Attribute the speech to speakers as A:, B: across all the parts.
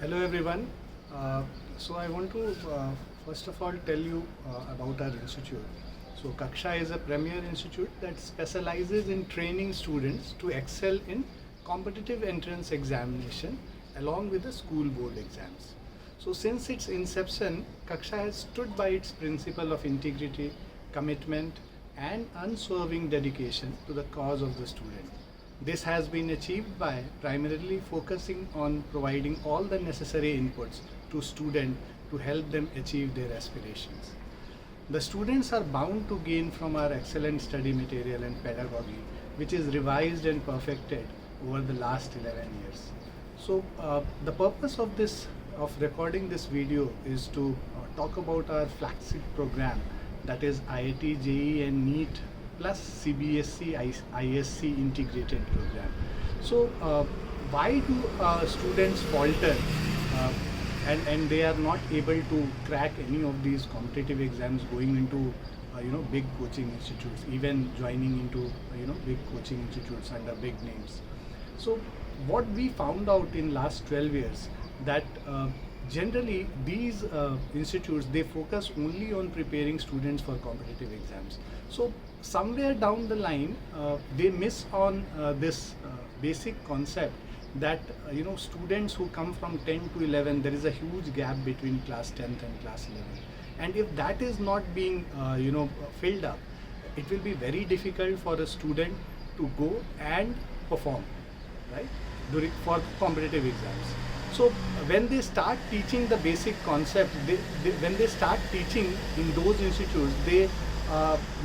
A: Hello everyone. So I want to first of all tell you about our institute. So Kaksha is a premier institute that specializes in training students to excel in competitive entrance examination along with the school board exams. So since its inception, Kaksha has stood by its principle of integrity, commitment and unswerving dedication to the cause of the student. This has been achieved by primarily focusing on providing all the necessary inputs to students to help them achieve their aspirations. The students are bound to gain from our excellent study material and pedagogy, which is revised and perfected over the last 11 years. So the purpose of recording this video is to talk about our flagship program, that is IIT, JEE and NEET plus CBSE ISC integrated program. So why do students falter and they are not able to crack any of these competitive exams going into big coaching institutes, even joining into big coaching institutes under big names? So what we found out in last 12 years that generally these institutes, they focus only on preparing students for competitive exams. So somewhere down the line they miss on this basic concept that students who come from 10 to 11, there is a huge gap between class 10th and class 11, and if that is not being filled up, it will be very difficult for a student to go and perform, right, for competitive exams. So when they start teaching the basic concept, when they start teaching in those institutes, they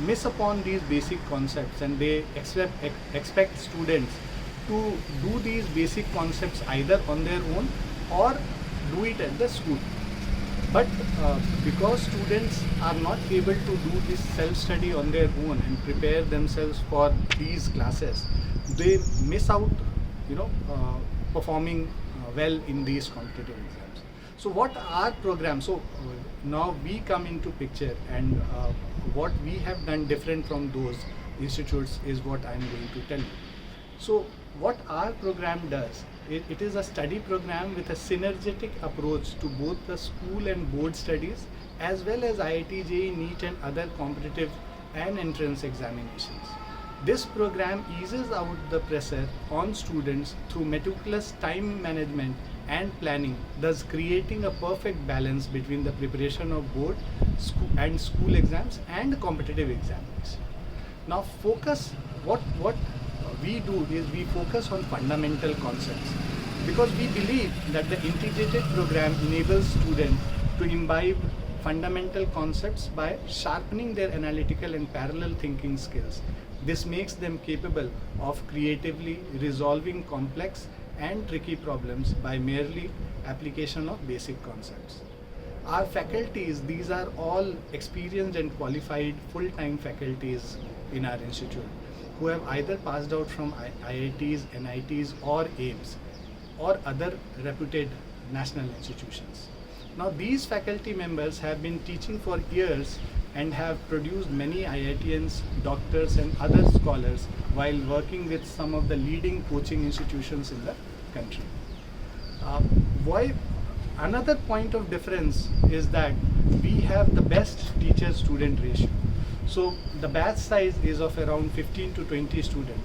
A: miss upon these basic concepts, and they expect students to do these basic concepts either on their own or do it at the school. But because students are not able to do this self-study on their own and prepare themselves for these classes, they miss out, performing well in these competitive exams. So what our program, so now we come into picture, and what we have done different from those institutes is what I am going to tell you. So what our program does, it is a study program with a synergetic approach to both the school and board studies, as well as IIT, JEE, NEET and other competitive and entrance examinations. This program eases out the pressure on students through meticulous time management and planning, thus creating a perfect balance between the preparation of board and school exams and competitive examinations. Now what we do is we focus on fundamental concepts, because we believe that the integrated program enables students to imbibe fundamental concepts by sharpening their analytical and parallel thinking skills. This makes them capable of creatively resolving complex and tricky problems by merely application of basic concepts. Our faculties, these are all experienced and qualified full-time faculties in our institute who have either passed out from IITs, NITs or AIMS or other reputed national institutions. Now these faculty members have been teaching for years and have produced many IITians, doctors and other scholars while working with some of the leading coaching institutions in the country. Another point of difference is that we have the best teacher-student ratio. So the batch size is of around 15 to 20 students.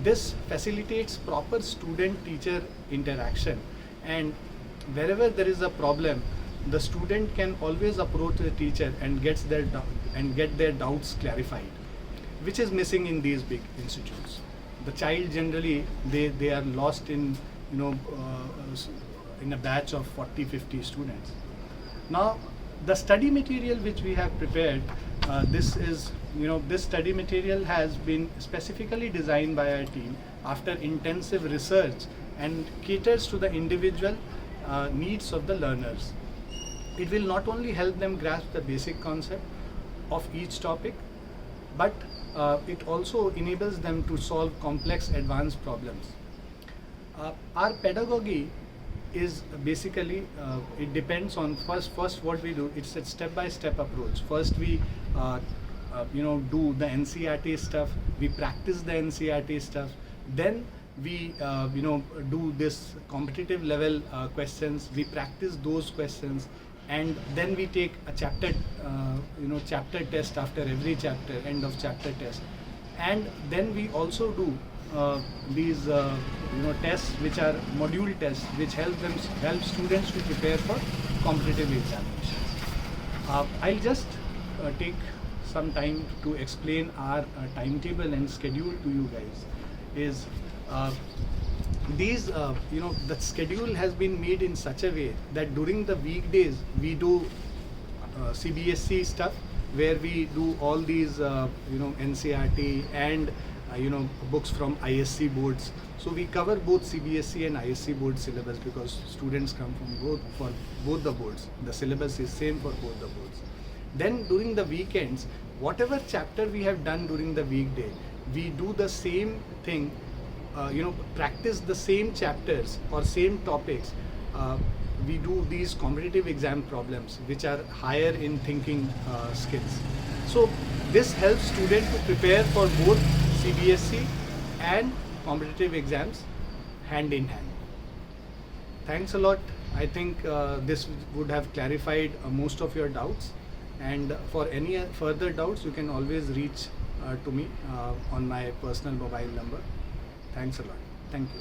A: This facilitates proper student-teacher interaction, and wherever there is a problem, the student can always approach the teacher and get their doubts clarified, which is missing in these big institutes. The child generally they are lost in in a batch of 40-50 students. Now the study material which we have prepared, this study material has been specifically designed by our team after intensive research and caters to the individual needs of the learners. It will not only help them grasp the basic concept of each topic, but it also enables them to solve complex advanced problems. Our pedagogy is basically, it depends on first what we do, it's a step-by-step approach. First we do the NCERT stuff, we practice the NCERT stuff, then we do this competitive level questions. We practice those questions, and then we take a chapter test after every chapter, end of chapter test, and then we also do these tests which are module tests, which help students to prepare for competitive examinations. I'll just take some time to explain our timetable and schedule to you guys. Is the schedule has been made in such a way that during the weekdays we do CBSE stuff, where we do all these NCERT and books from ISC boards. So we cover both CBSE and ISC board syllabus, because students come from both the boards. The syllabus is same for both the boards. Then during the weekends, whatever chapter we have done during the weekday, we do the same thing, practice the same chapters or same topics. We do these competitive exam problems which are higher in thinking skills. So this helps students to prepare for both CBSE and competitive exams hand in hand. Thanks a lot. I think this would have clarified most of your doubts, and for any further doubts you can always reach to me on my personal mobile number. Thanks a lot. Thank you.